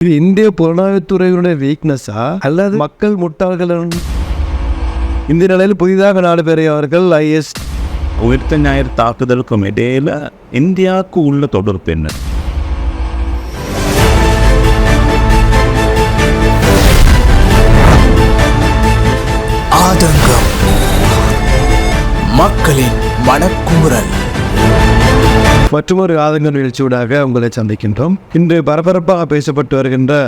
இது இந்திய புலனாய்வுத்துறையினுடைய வீக்னஸா அல்லது மக்கள் முட்டாள்கள்? இந்த நிலையில் புதிதாக 4 பேரை அவர்கள் ஐஎஸ் உயிர்த்த ஞாயிறு தாக்குதலுக்கும் இடையில இந்தியாவுக்கு உள்ள தொடர்பு என்ன? ஆதங்கம், மக்களின் மனக்குமுறல். மற்றொரு ஆதங்க நிகழ்ச்சியூடாக உங்களை சந்திக்கின்றோம். இன்று பரபரப்பாக பேசப்பட்டு வருகின்ற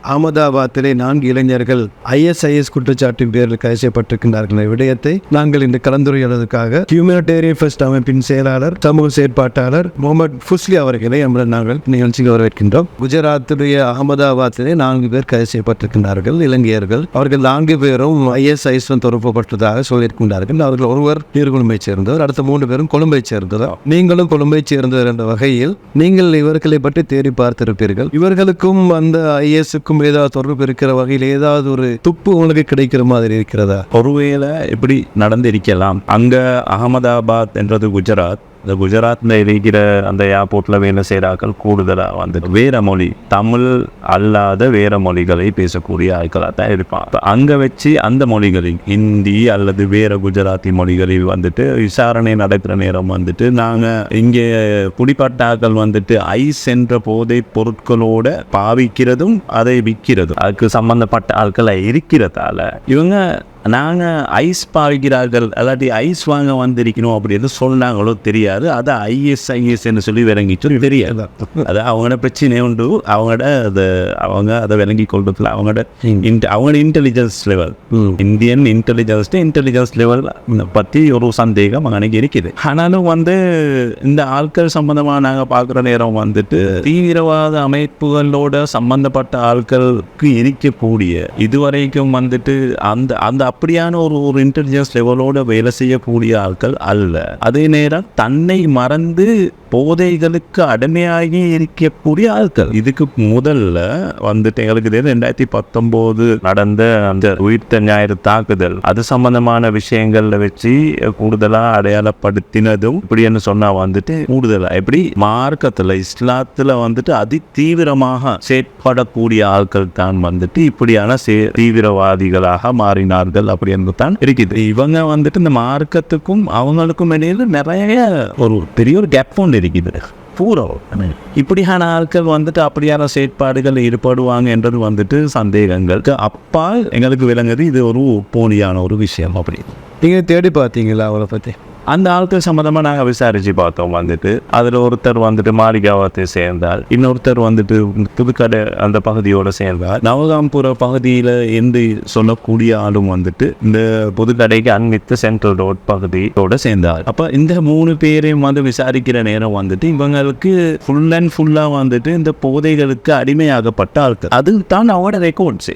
அகமதாபாத்திலே 4 இளைஞர்கள் ISIS குற்றச்சாட்டின் பேரில் கைது செய்யப்பட்டிருக்கின்றார்கள் விடயத்தை நாங்கள் இன்று கலந்துரையாடுவதற்காக ஹியூமனிடேரியன் ஃபர்ஸ்ட் அமைப்பின் செயலாளர் சமூக செயற்பாட்டாளர் முகமது ஃபுஸ்லி அவர்களை நாங்கள் நிகழ்ச்சிக்கு வரவேற்கின்றோம். குஜராத்துடைய அகமதாபாத்திலே 4 பேர் கைது செய்யப்பட்டிருக்கின்றார்கள், இலங்கையர்கள். அவர்கள் 4 பேரும் ISIS தொடர்புபட்டதாக சொல்லியிருக்கின்றார்கள். அவர்கள் ஒருவர் நீர்கொழும்பை சேர்ந்தவர், அடுத்த 3 பேரும் கொழும்பை சேர்ந்தவர். நீங்களும் கொழும்பை சேர்ந்தவர் என்ற வகையில் நீங்கள் இவர்களை பற்றி தேடி பார்த்திருப்பீர்கள். இவர்களுக்கும் அந்த ISக்கும் ஏதாவது தொடர்பு இருக்கிற வகையில் ஏதாவது ஒரு துப்பு உங்களுக்கு கிடைக்கிற மாதிரி இருக்கிறதா? ஒருவேளை இப்படி நடந்திருக்கலாம். அங்க அகமதாபாத் என்றது குஜராத். இந்த குஜராத்ல இருக்கிற அந்த ஏர்போர்ட்ல வேலை செய்கிறார்கள் கூடுதலாக வந்துட்டு வேற மொழி, தமிழ் அல்லாத வேற மொழிகளை பேசக்கூடிய ஆட்களாக தான் இருப்பான். அங்க வச்சு அந்த மொழிகளில் ஹிந்தி அல்லது வேற குஜராத்தி மொழிகளில் வந்துட்டு விசாரணை நடக்கிற நேரம் வந்துட்டு நாங்க இங்கே குடிப்பட்ட ஆட்கள் வந்துட்டு ஐஸ் என்ற போதை பொருட்களோட பாவிக்கிறதும் அதை விற்கிறதும் அதுக்கு சம்பந்தப்பட்ட ஆட்களை இருக்கிறதால இவங்க நாங்கள் ஐஸ் பாவிக்கிறார்கள் அல்லாட்டி ஐஸ் வாங்க வந்திருக்கணும் அப்படின்னு சொன்னாங்களோ தெரியாது. அதை ISIS சொல்லி விளங்கிச்சு தெரியாது. அது அவங்களோட பிரச்சனை உண்டு. அவங்க அதை விளங்கி கொள்றதுல அவங்களோட intelligence level, Indian intelligence level பற்றி ஒரு சந்தேகம் அன்னைக்கு இருக்குது. ஆனாலும் இந்த ஆட்கள் சம்பந்தமாக நாங்கள் பார்க்குற நேரம் வந்துட்டு தீவிரவாத அமைப்புகளோட சம்பந்தப்பட்ட ஆட்களுக்கு இருக்கக்கூடிய இதுவரைக்கும் வந்துட்டு அந்த அப்படியான ஒரு இன்டெலிஜென்ஸ் லெவலோட வேலை செய்யக்கூடிய ஆட்கள் அல்ல. அதே நேரம் தன்னை மறந்து போதைகளுக்கு அடிமையாகி இருக்கக்கூடிய ஆட்கள். இதுக்கு முதல்ல வந்துட்டு எங்களுக்கு 2019 நடந்த அந்த உயிர்த்த ஞாயிறு தாக்குதல் அது சம்பந்தமான விஷயங்கள்ல வச்சு கூடுதலா அடையாளப்படுத்தினதும் இப்படின்னு சொன்னா வந்துட்டு கூடுதலா எப்படி மார்க்கத்துல இஸ்லாத்துல வந்துட்டு அதி தீவிரமாக செயற்படக்கூடிய ஆட்கள் தான் வந்துட்டு இப்படியான தீவிரவாதிகளாக மாறினார்கள் அப்படின்னு தான் இருக்குது. இவங்க வந்துட்டு இந்த மார்க்கத்துக்கும் அவங்களுக்கும் இடையில நிறைய ஒரு பெரிய ஒரு கேப் ஒன்று இருக்குது. பூரா இப்படியான ஆட்கள் வந்துட்டு அப்படியான செயற்பாடுகள் ஈடுபடுவாங்க என்றது வந்துட்டு சந்தேகங்களுக்கு அப்பால் எங்களுக்கு விளங்குது இது ஒரு போலியான ஒரு விஷயம். அப்படி நீங்க தேடி பார்த்தீங்களா அவளை பற்றி? அந்த ஆட்கள் சம்பந்தமாக நாங்கள் விசாரித்து பார்த்தோம். வந்துட்டு அதில் ஒருத்தர் வந்துட்டு மாளிகாவத்தை சேர்ந்தார், இன்னொருத்தர் வந்துட்டு புதுக்கடை அந்த பகுதியோடு சேர்ந்தார், நவகாம்புர பகுதியில் என்று சொல்லக்கூடிய ஆளும் வந்துட்டு இந்த புதுக்கடைக்கு அண்மித்த சென்ட்ரல் ரோட் பகுதியோடு சேர்ந்தார். அப்போ இந்த 3 பேரையும் விசாரிக்கிற நேரம் வந்துட்டு இவங்களுக்கு ஃபுல் அண்ட் ஃபுல்லாக வந்துட்டு இந்த போதைகளுக்கு அடிமையாகப்பட்ட ஆட்கள். அது தான் அவங்களோட ரெக்கார்ட்ஸு.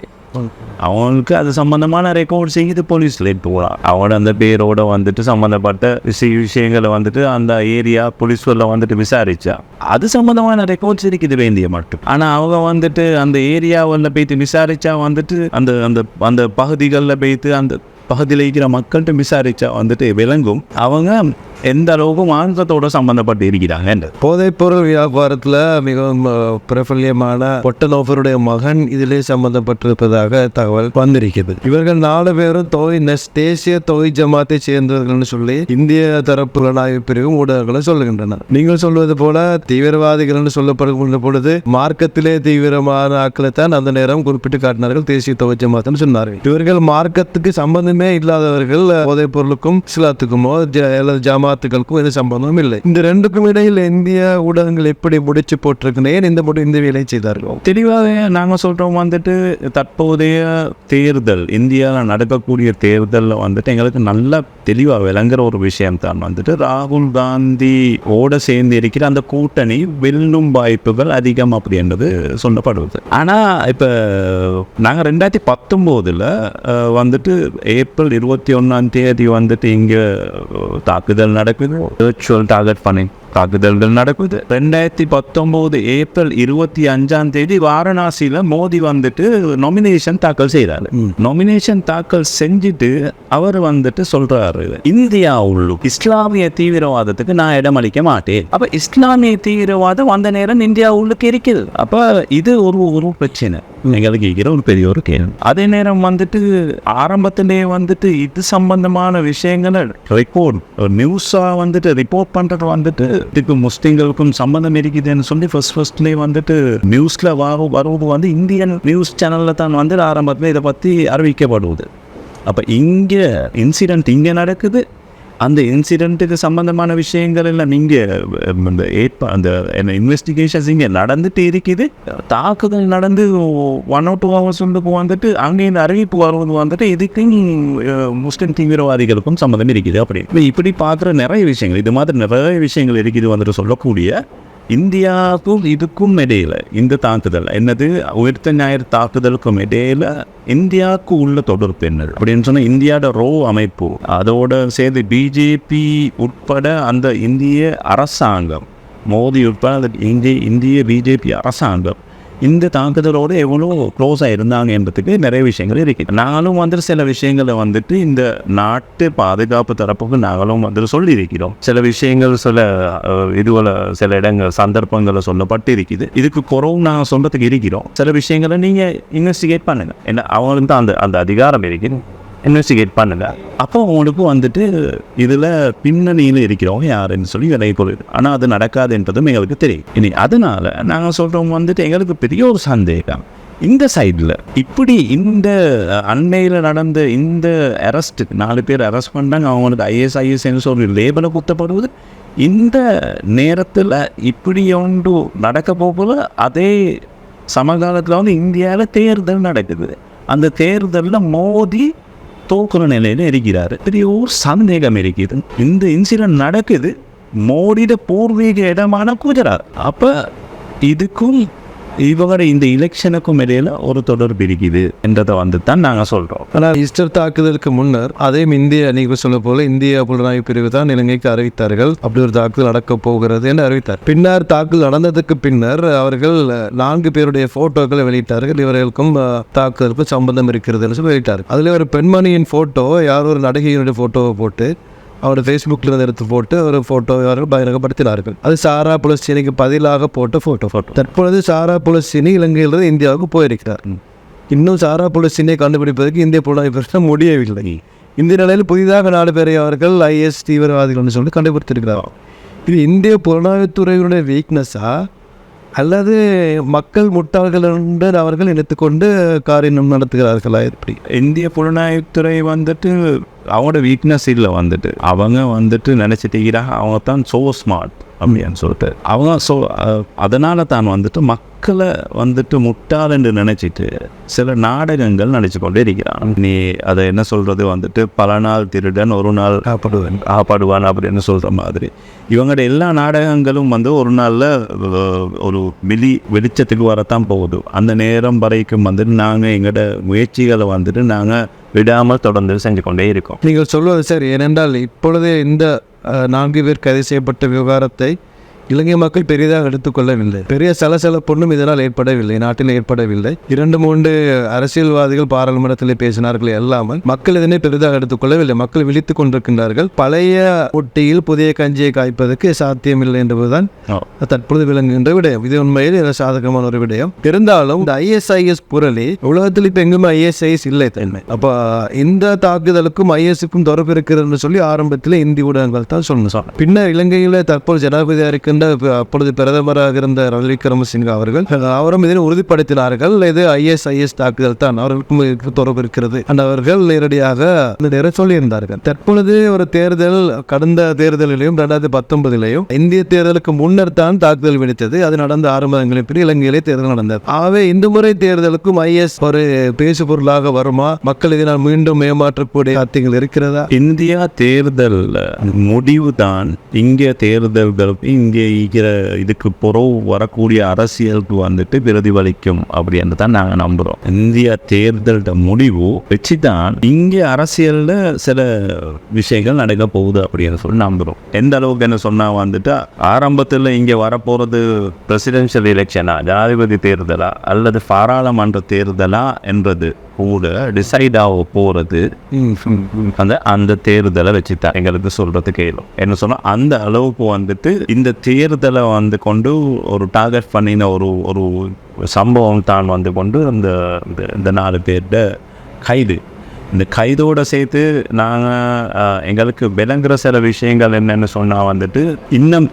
அவங்களுக்கு அது சம்பந்தமான ரெக்கார்ட் செய்து போலீஸ்ல போகலாம். அவனோட அந்த பேரோட வந்துட்டு சம்பந்தப்பட்ட விஷயங்களை வந்துட்டு அந்த ஏரியா போலீஸ்ல வந்துட்டு விசாரிச்சா அது சம்பந்தமான ரெக்கார்ட்ஸ் இருக்குது வேண்டிய மட்டும். ஆனா அவங்க வந்துட்டு அந்த ஏரியாவில் போய்த்து விசாரிச்சா வந்துட்டு அந்த அந்த அந்த பகுதிகளில் போய்த்து அந்த பகுதியில் இருக்கிற மக்கள்கிட்ட விசாரிச்சா வந்துட்டு விளங்கும் அவங்க எந்த அளவுக்கு மாநிலத்தோட சம்பந்தப்பட்டு இருக்கிறாங்க. போதைப்பொருள் வியாபாரத்தில் மிகவும் பிரபல்யமான பொட்டலோஃபருடைய மகன் இதிலே சம்பந்தப்பட்டிருப்பதாக தகவல் வந்திருக்கிறது. இவர்கள் 4 பேரும் தேசிய தொகை ஜமாத்தை சேர்ந்தவர்கள் சொல்லி இந்திய தரப்பு புலனாய்வு பிரிவு ஊடகங்களை சொல்லுகின்றனர். நீங்கள் சொல்வது போல தீவிரவாதிகள் என்று சொல்லப்படுகின்ற பொழுது மார்க்கத்திலே தீவிரமான ஆட்களை தான் அந்த நேரம் குறிப்பிட்டு காட்டினார்கள். தேசிய தொகை ஜமாத்துன்னு சொன்னார்கள். இவர்கள் மார்க்கத்துக்கு சம்பந்தமே இல்லாதவர்கள். போதைப் பொருளுக்கும் இஸ்லாத்துக்குமோ ஜமாத்துக்களுக்கும் எது சம்பந்தமும் இல்லை. இந்த 2க்கும் இடையில் இந்திய ஊடகங்கள் எப்படி முடிச்சு போட்டிருக்கிறேன் இந்த வேலை செய்தார்கள். தெளிவாக நாங்கள் சொல்றோம் வந்துட்டு தற்போதைய தேர்தல் இந்தியாவில் நடக்கக்கூடிய தேர்தலில் வந்துட்டு எங்களுக்கு நல்லா தெளிவாக விளங்குற ஒரு விஷயம் தான் வந்துட்டு ராகுல் காந்தி ஓட சேர்ந்து இருக்கிற அந்த கூட்டணி வெல்லும் வாய்ப்புகள் அதிகம் அப்படின்றது சொல்லப்படுவது. ஆனால் இப்போ நாங்கள் 2019 வந்துட்டு ஏப்ரல் 21 வந்துட்டு இங்கே தாக்குதல் நடக்குது. விர்ச்சுவல் டார்கெட் பண்ணி தாக்குதல்கள் நடக்குது. 2019 ஏப்ரல் 25 வாரணாசியில் மோடி வந்துட்டு நாமினேஷன் தாக்கல் செய்கிறாரு. நாமினேஷன் தாக்கல் செஞ்சுட்டு அவர் வந்துட்டு சொல்றாரு, இந்தியா உள்ளு இஸ்லாமிய தீவிரவாதத்துக்கு நான் இடம் அளிக்க மாட்டேன். அப்ப இஸ்லாமிய தீவிரவாதம் அந்த நேரம் இந்தியா உள்ளுக்கு இருக்குது. அப்ப இது ஒரு பிரச்சனை எங்களுக்கு இருக்கிற ஒரு பெரிய ஒரு கேள்வி. அதே நேரம் வந்துட்டு ஆரம்பத்திலேயே வந்துட்டு இது சம்பந்தமான விஷயங்களை ரிப்போர்ட் நியூஸா வந்துட்டு ரிப்போர்ட் பண்றது வந்துட்டு இதுக்கு முஸ்லிம்களுக்கும் சம்பந்தம் இருக்குதுன்னு சொல்லி ஃபர்ஸ்ட்லேயே வந்துட்டு நியூஸ்ல வருவது வந்து இந்தியன் நியூஸ் சேனல்ல தான் வந்து ஆரம்பத்தில் இதை பற்றி அறிவிக்கப்படுவது. அப்போ இங்கே இன்சிடென்ட் இங்கே நடக்குது, அந்த இன்சிடென்ட்டுக்கு சம்பந்தமான விஷயங்கள் எல்லாம் நீங்கள் அந்த இன்வெஸ்டிகேஷன்ஸ் இங்கே நடந்துட்டு இருக்குது. தாக்குதல் நடந்து 1 or 2 hours வந்துட்டு அங்கேருந்து அறிவிப்பு வருவது வந்துட்டு இதுக்கு முஸ்லிம் தீவிரவாதிகளுக்கும் சம்மந்தம் இருக்குது. அப்படி இப்படி பார்க்குற நிறைய விஷயங்கள், இது மாதிரி நிறைய விஷயங்கள் இருக்குது வந்துட்டு சொல்லக்கூடிய இந்தியாவுக்கும் இதுக்கும் இடையில இந்த தாக்குதல் என்னது உயிர்த்த ஞாயிறு தாக்குதலுக்கும் இடையில இந்தியாவுக்கு உள்ள தொடர்பு என்ன அப்படின்னு சொன்னால் இந்தியாவோட ரோ அமைப்பு அதோட சேர்ந்து பிஜேபி உட்பட அந்த இந்திய அரசாங்கம் மோடி உட்பட அந்த இந்திய பிஜேபி அரசாங்கம் இந்த தாக்குதலோடு எவ்வளோ க்ளோஸாக இருந்தாங்க என்பதுக்கு நிறைய விஷயங்கள் இருக்குது. நாங்களும் வந்துட்டு சில விஷயங்களை வந்துட்டு இந்த நாட்டு பாதுகாப்பு தரப்புக்கு நாங்களும் வந்துட்டு சொல்லியிருக்கிறோம். சில விஷயங்கள் சில இதுகளை சில இடங்கள் சந்தர்ப்பங்களை சொல்லப்பட்டு இருக்குது. இதுக்கு குறவும் நாங்கள் சொல்கிறதுக்கு இருக்கிறோம். சில விஷயங்களை நீங்கள் இன்வெஸ்டிகேட் பண்ணுங்க, என்ன அவங்களுக்கு தான் அந்த அதிகாரம் இருக்குது, இன்வெஸ்டிகேட் பண்ணுங்க. அப்போ அவங்களுக்கு வந்துட்டு இதில் பின்னணியில் இருக்கிறவங்க யாருன்னு சொல்லி விலை பொருள். ஆனால் அது நடக்காதுன்றதும் எங்களுக்கு தெரியும். இனி அதனால நாங்கள் சொல்கிறவங்க வந்துட்டு எங்களுக்கு பெரிய ஒரு சந்தேகம், இந்த சைடில் இப்படி இந்த அண்மையில் நடந்த இந்த அரெஸ்ட்டுக்கு 4 பேர் அரெஸ்ட் பண்ணாங்க, அவங்களுக்கு ISISன்னு சொல்லி லேபிளை குத்தப்படுவது இந்த நேரத்தில் இப்படி ஒன்று நடக்க போகல. அதே சமகாலத்தில் வந்து இந்தியாவில் தேர்தல் நடக்குது. அந்த தேர்தலில் மோடி தோக்குற நிலையில் இருக்கிறாரு. பெரிய ஒரு சந்தேகம் இருக்குது. இந்த இன்சிடென்ட் நடக்குது மோடியோட பூர்வீக இடமான குஜராத். அப்போ இதுக்கும் இவங்களோட இந்த எலெக்ஷனுக்கும் இடையில ஒரு தொடர்பு இருக்குது என்றதை வந்து தான் நாங்கள் சொல்கிறோம். ஆனால் ஈஸ்டர் தாக்குதலுக்கு முன்னர் அதையும் இந்திய நீங்கள் சொல்ல போல இந்திய புலனாய்வு பிரிவு தான் இலங்கைக்கு அறிவித்தார்கள் அப்படி ஒரு தாக்குதல் நடக்கப் போகிறது என்று அறிவித்தார். பின்னர் தாக்குதல் நடந்ததுக்கு பின்னர் அவர்கள் 4 பேருடைய போட்டோக்களை வெளியிட்டார்கள். இவர்களுக்கும் தாக்குதலுக்கும் சம்பந்தம் இருக்கிறது என்று சொல்லி வெளியிட்டார்கள். அதில் ஒரு பெண்மணியின் போட்டோ யாரோ ஒரு நடிகையினுடைய போட்டோவை போட்டு அவருடைய ஃபேஸ்புக்கில் இருந்து எடுத்து போட்டு ஒரு ஃபோட்டோ அவர்கள் பகிரங்கப்படுத்தினார்கள். அது சாரா புலஸ்தீனிக்கு பதிலாக போட்ட ஃபோட்டோ. தற்பொழுது சாரா புலஸ்தீனி இலங்கையிலிருந்து இந்தியாவுக்கு போயிருக்கிறார். இன்னும் சாரா புலஸ்தீனியை கண்டுபிடிப்பதற்கு இந்திய புலனாய்வு பிரச்சனை முடியவில்லை. இந்த நிலையில் புதிதாக 4 பேரை அவர்கள் IS தீவிரவாதிகள் சொல்லி கண்டுபிடித்திருக்கிறார். இது இந்திய புலனாய்வுத்துறையினுடைய வீக்னஸா அல்லது மக்கள் முட்டாள்கள் என்று அவர்கள் நினைத்துக்கொண்டு காரியம் நடத்துகிறார்களா? எப்படி இந்திய புலனாய்வுத்துறை வந்துட்டு அவங்களோட வீக்னஸ் இல்லை, வந்துட்டு அவங்க வந்துட்டு நினச்சிட்டிக்கிறாங்க அவங்க தான் ஸோ ஸ்மார்ட் அப்படின்னு சொல்லிட்டு அவங்க அதனால தான் வந்துட்டு மக்களை வந்துட்டு முட்டாள் என்று நினச்சிட்டு சில நாடகங்கள் நினச்சி கொண்டே இருக்கிறான். நீ அதை என்ன சொல்கிறது வந்துட்டு பல நாள் திருடன் ஒரு நாள் காப்பாடுவான் அப்படின்னு சொல்கிற மாதிரி இவங்களோட எல்லா நாடகங்களும் வந்து ஒரு நாளில் ஒரு வெளிச்சத்துக்கு வரத்தான் போகுது. அந்த நேரம் வரைக்கும் வந்துட்டு நாங்கள் எங்களோட முயற்சிகளை வந்துட்டு நாங்கள் விடாமல் தொடர்ந்து செஞ்சு கொண்டே இருக்கோம். நீங்கள் சொல்வது சரி. ஏனென்றால் இப்பொழுதே இந்த 4 பேர் கைது செய்யப்பட்ட விவகாரத்தை இலங்கை மக்கள் பெரிதாக எடுத்துக்கொள்ளவில்லை. பெரிய சலசலப்பொன்னும் இதனால் ஏற்படவில்லை, நாட்டில் ஏற்படவில்லை. 2-3 அரசியல்வாதிகள் பாராளுமன்றத்தில் பேசினார்கள் எல்லாமல் மக்கள் இதனை பெரிதாக எடுத்துக்கொள்ளவில்லை. மக்கள் விழித்துக் கொண்டிருக்கின்றார்கள். பழைய ஒட்டியில் புதிய கஞ்சியை காய்ப்பதற்கு சாத்தியமில்லை என்பதுதான் தற்பொழுது விளங்குகின்ற விடயம். இது உண்மையில் சாதகமான ஒரு விடயம். இருந்தாலும் இந்த ISIS புரளி உலகத்தில் இப்ப எங்குமே ISIS இல்லை தன்மை. அப்ப இந்த தாக்குதலுக்கும் ISக்கும் தொடர்பு இருக்கிறது சொல்லி ஆரம்பத்தில் இந்திய ஊடகங்கள் தான் சொல்லணும். பின்னர் இலங்கையில் தற்போது ஜனாதிபதியாக இருக்கின்ற அப்பொழுது பிரதமராக இருந்த ரணில் விக்ரமசிங்க அவரும் இதனை உறுதிப்படுத்தினார்கள். இது ISIS தாக்குதல் தான், அவர்களுக்கும் தொடர்பு இருக்கிறது அவர்கள் நேரடியாக சொல்லியிருந்தார்கள். தற்பொழுது ஒரு தேர்தல் கடந்த தேர்தலிலையும் 2019 இந்திய தேர்தலுக்கு முன்னர் தான் தாக்குதல் வெடித்தது. அது நடந்த 6 மாதங்களின் பிறகு இலங்கையிலே தேர்தல் நடந்தது. ஆகவே இந்த முறை தேர்தலுக்கும் IS ஒரு பேசு பொருளாக வருமா? மக்கள் இதனால் மீண்டும் ஏமாற்றக்கூடிய சாத்தியங்கள் இருக்கிறதா? இந்தியா தேர்தல் முடிவு தான் இந்திய தேர்தல்களுக்கு இந்திய இங்கே இருக்கிற இதுக்கு புறவு வரக்கூடிய அரசியலுக்கு வந்துட்டு பிரதிபலிக்கும் அப்படின்னு தான் நாங்கள் நம்புகிறோம். இந்திய தேர்தல் முடிவு வச்சு தான் இங்கே அரசியலில் சில விஷயங்கள் நடக்க போகுது அப்படின்னு சொல்லி நம்புகிறோம். எந்த அளவுக்கு என்ன சொன்னால் வந்துட்டு ஆரம்பத்தில் இங்கே வரப்போகிறது பிரசிடென்ஷியல் எலெக்ஷனா, ஜனாதிபதி தேர்தலா அல்லது பாராளுமன்ற தேர்தலா என்றது கூட டிசைட் ஆக போகிறது அந்த தேர்தலை வச்சு தான் எங்களுக்கு சொல்றது கேளும். என்ன சொன்னா அந்த அளவுக்கு வந்துட்டு இந்த தேர்தலை வந்து கொண்டு ஒரு டார்கெட் பண்ணின ஒரு சம்பவம் தான் வந்து கொண்டு இந்த 4 பேர்ட கைது. இந்த கைதோடு சேர்த்து நாங்கள் எங்களுக்கு விளங்குற சில விஷயங்கள் என்னென்னு சொன்னால் வந்துட்டு இன்னும்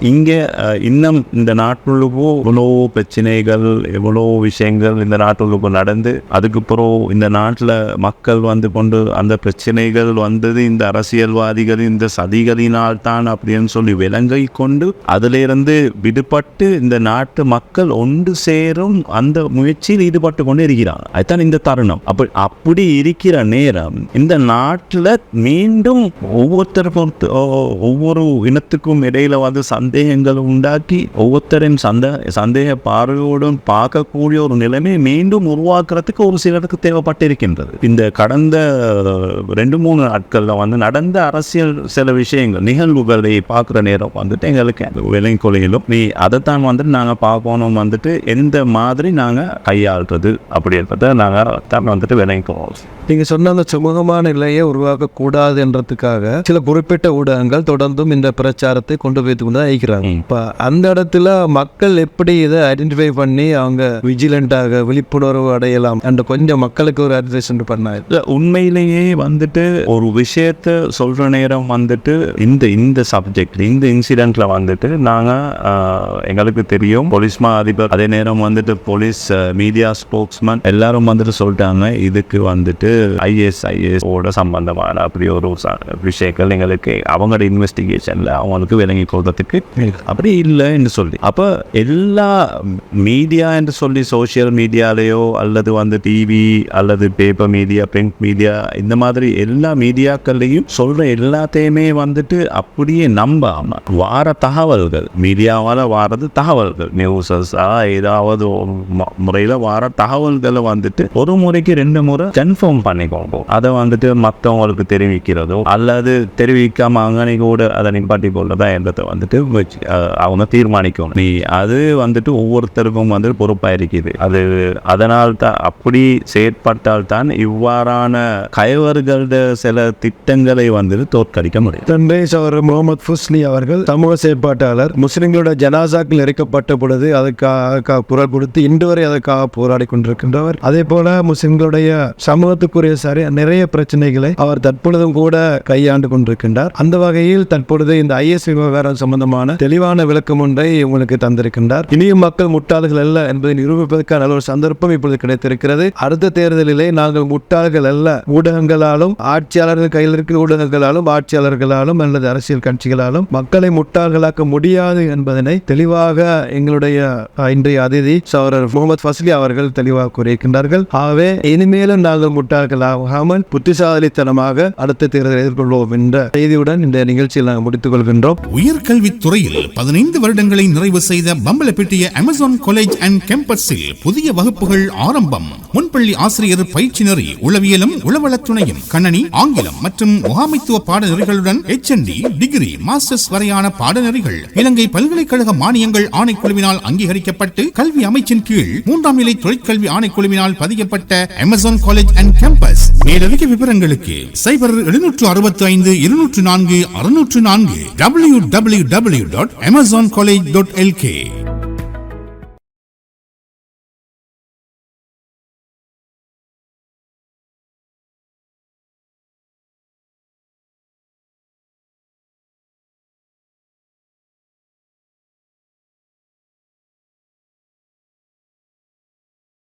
இந்த நாட்டுக்கு இவ்வளோ பிரச்சனைகள் எவ்வளோ விஷயங்கள் இந்த நாட்டுக்கு நடந்து அதுக்கப்புறம் இந்த நாட்டில் மக்கள் வந்து கொண்டு அந்த பிரச்சனைகள் வந்தது இந்த அரசியல்வாதிகள் இந்த சதிகளினால் தான் அப்படின்னு சொல்லி விளங்கை கொண்டு அதிலிருந்து விடுபட்டு இந்த நாட்டு மக்கள் ஒன்று சேரும் அந்த முயற்சியில் ஈடுபட்டு கொண்டு இருக்கிறாங்க. அதுதான் இந்த தருணம். அப்படி இருக்கிற நேரம் இந்த நாட்டில் மீண்டும் ஒவ்வொரு இனத்துக்கும் இடையில வந்து சந்தேகங்கள் உண்டாக்கி ஒவ்வொருத்தரின் சந்தேக பார்வையோடும் பார்க்கக்கூடிய ஒரு நிலைமை மீண்டும் உருவாக்குறதுக்கு ஒரு சிலருக்கு தேவைப்பட்டிருக்கின்றது. இந்த கடந்த 2-3 நாட்களில் வந்து நடந்த அரசியல் சில விஷயங்கள் நிகழ்வுகளை பார்க்குற நேரம் வந்துட்டு எங்களுக்கு விலங்கி கொலையிலும் அதைத்தான் வந்துட்டு நாங்கள் பார்க்கணும் வந்துட்டு எந்த மாதிரி நாங்கள் கையாளுறது அப்படின்றத நாங்கள் தான் வந்துட்டு விலங்கிக்குவோம். நீங்கள் சொன்ன அந்த சுமூகமான நிலையை உருவாக்கக்கூடாது என்றதுக்காக சில குறிப்பிட்ட ஊடகங்கள் தொடர்ந்தும் இந்த பிரச்சாரத்தை கொண்டு போய்த்து கொண்டு தான் இருக்கிறாங்க. இப்போ அந்த இடத்துல மக்கள் எப்படி இதை ஐடென்டிஃபை பண்ணி அவங்க விஜிலண்டாக விழிப்புணர்வு அடையலாம் என்ற கொஞ்சம் மக்களுக்கு ஒரு அட்வைஸ் பண்ணாங்க. உண்மையிலேயே வந்துட்டு ஒரு விஷயத்த சொல்ற நேரம் வந்துட்டு இந்த சப்ஜெக்ட் இந்த இன்சிடென்ட்ல வந்துட்டு நாங்கள் எங்களுக்கு தெரியும் போலீஸ் அதிபர் அதே நேரம் வந்துட்டு போலீஸ் மீடியா ஸ்போக்ஸ்மேன் எல்லாரும் வந்துட்டு சொல்லிட்டாங்க இதுக்கு வந்துட்டு ISIS ஓட சம்பந்தமான அப்படி ஒரு விஷயங்கள் எங்களுக்கு அவங்களோட இன்வெஸ்டிகேஷன்ல அவங்களுக்கு விளங்கி கொள்றதுக்கு அப்படி இல்லை என்று சொல்லி அப்போ எல்லா மீடியா என்று சொல்லி சோசியல் மீடியாலேயோ அல்லது வந்து டிவி அல்லது பேப்பர் மீடியா பிரிண்ட் மீடியா இந்த மாதிரி எல்லா மீடியாக்கள்லையும் சொல்ற எல்லாத்தையுமே வந்துட்டு அப்படியே நம்பாம வார தகவல்கள் மீடியாவால் வாரது தகவல்கள் நியூஸஸா ஏதாவது முறையில் வார தகவல்களை வந்துட்டு ஒரு முறைக்கு 2 முறை கன்ஃபார்ம் பண்ணிக்கோங்க. அதை வந்துட்டு மற்றவங்களுக்கு தெரிவிக்கிறதோ அல்லது தெரிவிக்காம அங்கனி கூட அதை நிப்பாட்டி கொள்ளதா என்றதை வந்துட்டு அவங்க தீர்மானிக்கணும். அது வந்துட்டு ஒவ்வொருத்தருக்கும் வந்து பொறுப்பாக இருக்குது. அது அதனால் தான் அப்படி செயற்பட்டால் தான் இவ்வாறான கைவர்களோட சில திட்டங்களை வந்துட்டு தோற்கடிக்க முடியும். தந்தை சகோதரர் முகமது ஃபுஸ்லி அவர்கள் சமூக செயற்பாட்டாளர். முஸ்லிம்களோட ஜனாசாக்கள் எரிக்கப்பட்ட பொழுது அதுக்காக குரல் கொடுத்து இன்று வரை அதுக்காக போராடி கொண்டிருக்கின்றவர். அதே போல முஸ்லிம்களுடைய சமூகத்துக்குரிய நிறைய பிரச்சனைகளை அவர் தற்பொழுதும் கூட கையாண்டு கொண்டிருக்கின்றார். அந்த வகையில் தற்பொழுது இந்த IS விவகாரம் சம்பந்தமான தெளிவான விளக்கம் ஒன்றை உங்களுக்கு தந்திருக்கின்றார். இனியும் மக்கள் முட்டாள்கள் அல்ல என்பதை நிரூபிப்பதற்கான நல்ல ஒரு சந்தர்ப்பம் இப்பொழுது கிடைத்திருக்கிறது. அடுத்த தேர்தலிலே நாங்கள் முட்டாள்கள் அல்ல, ஊடகங்களாலும் ஆட்சியாளர்கள் கையில் இருக்கிற ஊடகங்களாலும் ஆட்சியாளர்களாலும் அல்லது அரசியல் கட்சிகளாலும் மக்களை முட்டாள்களாக்க முடியாது என்பதனை தெளிவாக எங்களுடைய இன்றைய அதிதி சகோதரர் முகமது ஃபஸ்லி அவர்கள் தெளிவாக கூறியிருக்கின்றார்கள். ஆகவே இனிமேலும் நாங்கள் முட்டாள்களாகாமல் புத்திசாலித்தனமாக அடுத்த தேர்தலை எதிர்கொள்வோம் என்ற செய்தியுடன் இந்த நிகழ்ச்சியில் நாங்கள் முடித்துக் கொள்கின்றோம். உயர்கல்வித்துறையில் 15 வருடங்களை நிறைவு செய்த பம்பலப்பிட்டிய அமேசான் காலேஜ் அண்ட் கேம்பஸில் புதிய வகுப்புகள் ஆரம்பம். முன்பள்ளி ஆசிரியர் பயிற்சி நெறி, உளவியலும் உளவளத்துணையும், கணனி, ஆங்கிலம் மற்றும் முகாமைத்துவ பாடநெறிகளுடன் HND, டிகிரி, மாஸ்டர்ஸ் வரையான பாடநெறிகள் இலங்கை பல்கலைக்கழக மானியங்கள் ஆணைக்குழுவினால் அங்கீகரிக்கப்பட்டு கல்வி அமைச்சின் கீழ் 3ஆம் நிலை தொழிற்கல்வி ஆணைக்குழுவினால் பதிக்கப்பட்ட அமேசான் காலேஜ் அண்ட் கேம்பஸ். மேலதிக விவரங்களுக்கு 0765 204 604 www.amazoncollege.lk